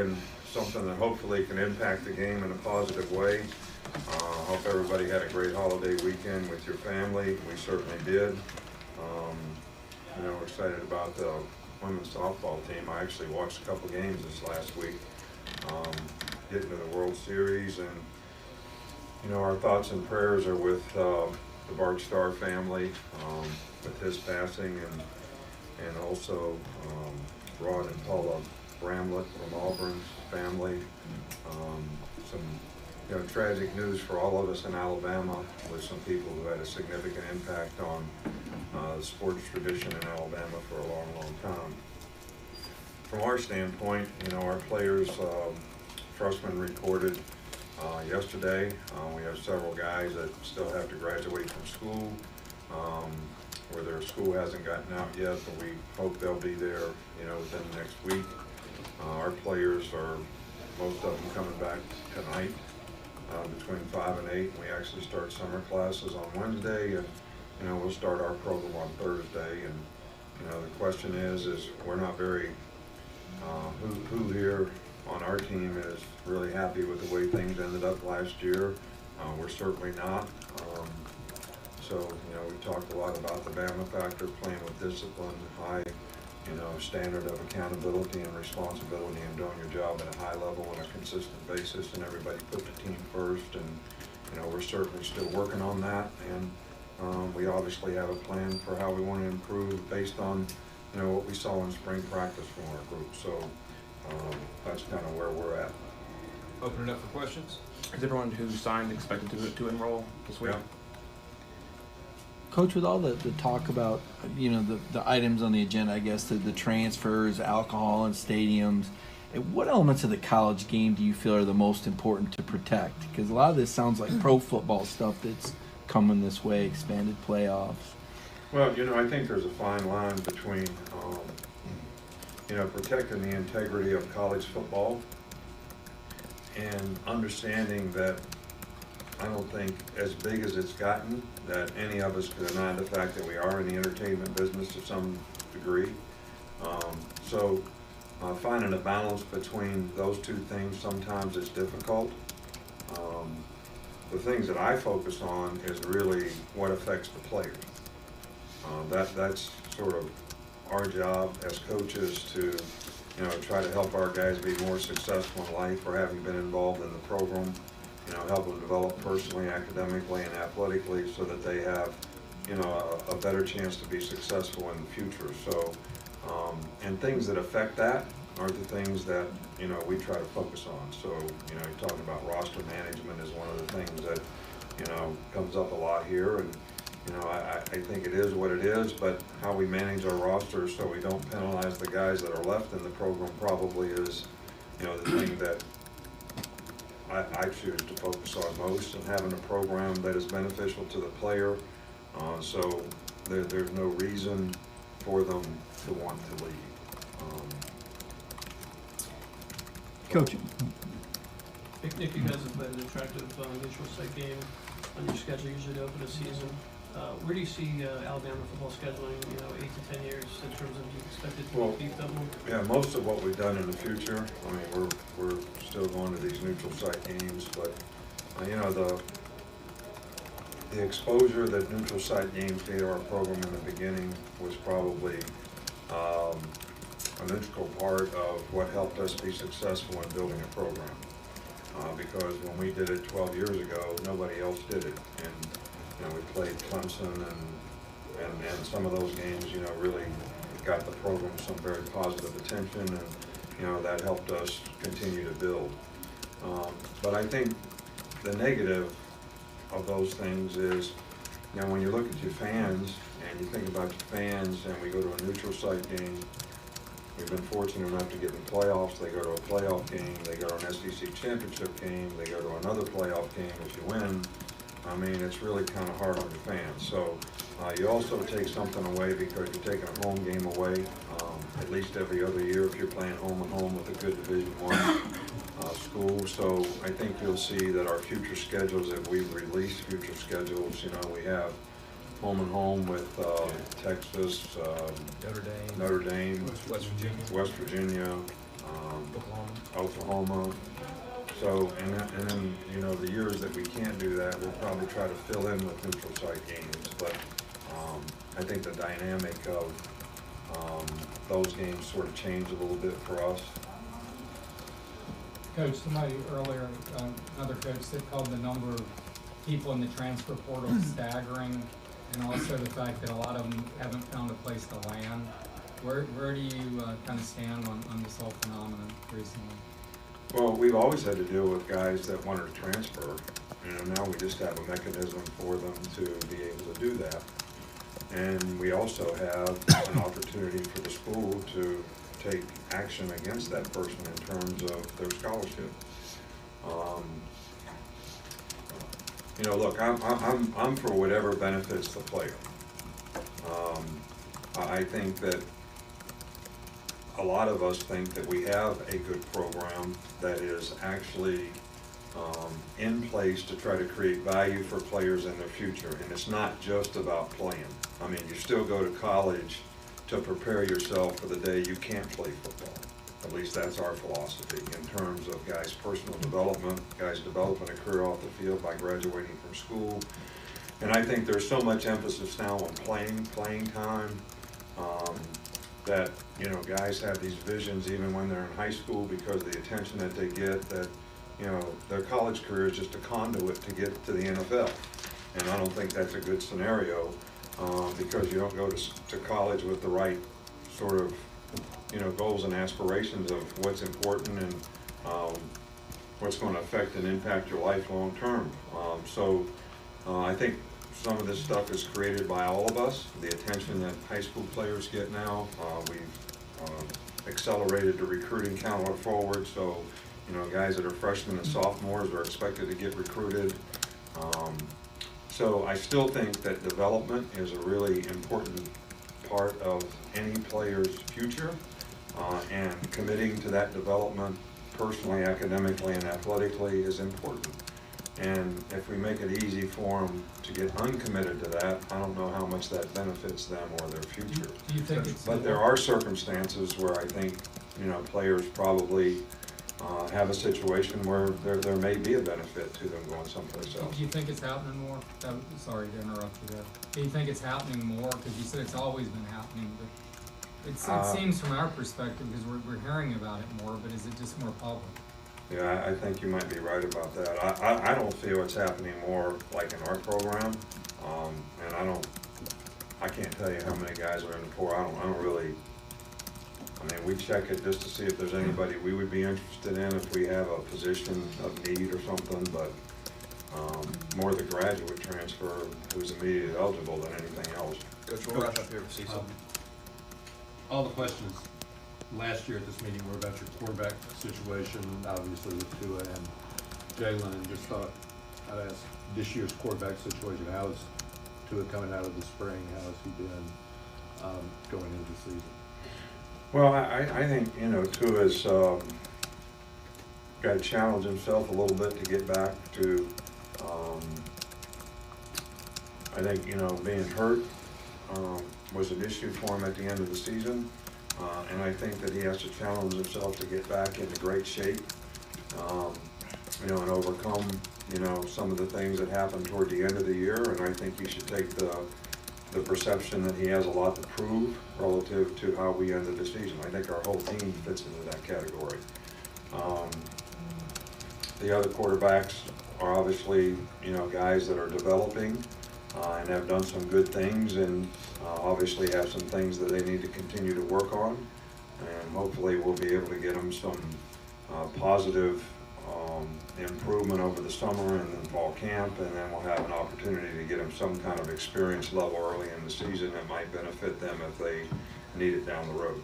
and something that hopefully can impact the game in a positive way. Hope everybody had a great holiday weekend with your family. We certainly did. You know, we're excited about the women's softball team. I actually watched a couple games this last week, getting to the World Series, and you know, our thoughts and prayers are with the Bart Starr family, with his passing, and also Rod and Paula Bramlett from Auburn's family. Some tragic news for all of us in Alabama, with some people who had a significant impact on the sports tradition in Alabama for a long, long time. From our standpoint, you know, our players, freshmen recorded yesterday. We have several guys that still have to graduate from school, where their school hasn't gotten out yet, but we hope they'll be there, you know, within the next week. Our players are, most of them coming back tonight, between 5 and 8. We actually start summer classes on Wednesday, and you know, we'll start our program on Thursday. And you know, the question is we're not very, who here on our team is really happy with the way things ended up last year? We're certainly not. So, you know, we talked a lot about the Bama factor, playing with discipline, high, you know, standard of accountability and responsibility, and doing your job at a high level on a consistent basis, and everybody put the team first. And, you know, we're certainly still working on that, and we obviously have a plan for how we want to improve based on, you know, what we saw in spring practice from our group. So that's kind of where we're at. Open it up for questions. Is everyone who signed expected to enroll this week? Yeah. Coach, with all the talk about, you know, the items on the agenda, I guess, the transfers, alcohol, and stadiums, what elements of the college game do you feel are the most important to protect? Because a lot of this sounds like pro football stuff that's coming this way, expanded playoffs. Well, you know, I think there's a fine line between, you know, protecting the integrity of college football and understanding that I don't think, as big as it's gotten, that any of us could deny the fact that we are in the entertainment business to some degree. So finding a balance between those two things sometimes is difficult. The things that I focus on is really what affects the players. That's sort of our job as coaches to, you know, try to help our guys be more successful in life for having been involved in the program. You know, help them develop personally, academically, and athletically, so that they have, you know, a better chance to be successful in the future. So, and things that affect that are the things that, you know, we try to focus on. So, you know, you're talking about roster management is one of the things that, you know, comes up a lot here. And, you know, I think it is what it is, but how we manage our rosters so we don't penalize the guys that are left in the program probably is, you know, the thing that I choose to focus on most, and having a program that is beneficial to the player, so there's no reason for them to want to leave. Coach. Nick, you guys have played an attractive neutral site game on your schedule usually to open the season. Where do you see Alabama football scheduling, you know, 8 to 10 years in terms of, do you expect it to be beefed up more? Yeah, most of what we've done in the future, I mean, we're still going to these neutral site games, but you know, the exposure that neutral site games gave our program in the beginning was probably an integral part of what helped us be successful in building a program. Because when we did it 12 years ago, nobody else did it. And you know, we played Clemson, and some of those games, you know, really got the program some very positive attention, and you know, that helped us continue to build. But I think the negative of those things is, you know, when you look at your fans and you think about your fans, and we go to a neutral site game, we've been fortunate enough to get in the playoffs. They go to a playoff game, they go to an SEC championship game, they go to another playoff game if you win. I mean, it's really kind of hard on your fans. So you also take something away because you're taking a home game away, at least every other year if you're playing home and home with a good Division I school. So I think you'll see that our future schedules, if we release future schedules, you know, we have home and home with Texas, Notre Dame, West Virginia, Oklahoma. So, and then, you know, the years that we can't do that, we'll probably try to fill in with neutral site games. But I think the dynamic of those games sort of changed a little bit for us. Coach, somebody earlier, another coach, that called the number of people in the transfer portal staggering, and also the fact that a lot of them haven't found a place to land. Where do you kind of stand on this whole phenomenon recently? Well, we've always had to deal with guys that wanted to transfer. You know, now we just have a mechanism for them to be able to do that. And we also have an opportunity for the school to take action against that person in terms of their scholarship. You know, look, I'm for whatever benefits the player. I think that a lot of us think that we have a good program that is actually in place to try to create value for players in their future. And it's not just about playing. I mean, you still go to college to prepare yourself for the day you can't play football. At least that's our philosophy in terms of guys' personal development, guys developing a career off the field by graduating from school. And I think there's so much emphasis now on playing time, that, you know, guys have these visions even when they're in high school because of the attention that they get, that, you know, their college career is just a conduit to get to the NFL. And I don't think that's a good scenario, because you don't go to college with the right sort of, you know, goals and aspirations of what's important and what's going to affect and impact your life long term. So I think some of this stuff is created by all of us. The attention that high school players get now, we've accelerated the recruiting calendar forward. So, you know, guys that are freshmen and sophomores are expected to get recruited. So I still think that development is a really important part of any player's future, and committing to that development personally, academically, and athletically is important. And if we make it easy for them to get uncommitted to that, I don't know how much that benefits them or their future. Do you think it's But there are circumstances where I think, you know, players probably have a situation where there may be a benefit to them going someplace else. Do you think it's happening more? Sorry to interrupt you there. Do you think it's happening more? Because you said it's always been happening, but it seems from our perspective, because we're hearing about it more, but is it just more public? Yeah, I think you might be right about that. I don't feel it's happening more like in our program, and I can't tell you how many guys are in the portal. I don't really. I mean, we check it just to see if there's anybody we would be interested in if we have a position of need or something, but more the graduate transfer who's immediately eligible than anything else. Coach, we'll wrap up here with CISA. All the questions last year at this meeting were about your quarterback situation, obviously with Tua and Jalen, and just thought I'd ask this year's quarterback situation. How is Tua coming out of the spring? How has he been going into the season? Well, I think, you know, Tua's got to challenge himself a little bit to get back to, I think, you know, being hurt was an issue for him at the end of the season. And I think that he has to challenge himself to get back into great shape, you know, and overcome, you know, some of the things that happened toward the end of the year. And I think he should take the perception that he has a lot to prove relative to how we ended the season. I think our whole team fits into that category. The other quarterbacks are obviously, you know, guys that are developing and have done some good things, and obviously have some things that they need to continue to work on. And hopefully we'll be able to get them some positive improvement over the summer and then fall camp, and then we'll have an opportunity to get them some kind of experience level early in the season that might benefit them if they need it down the road.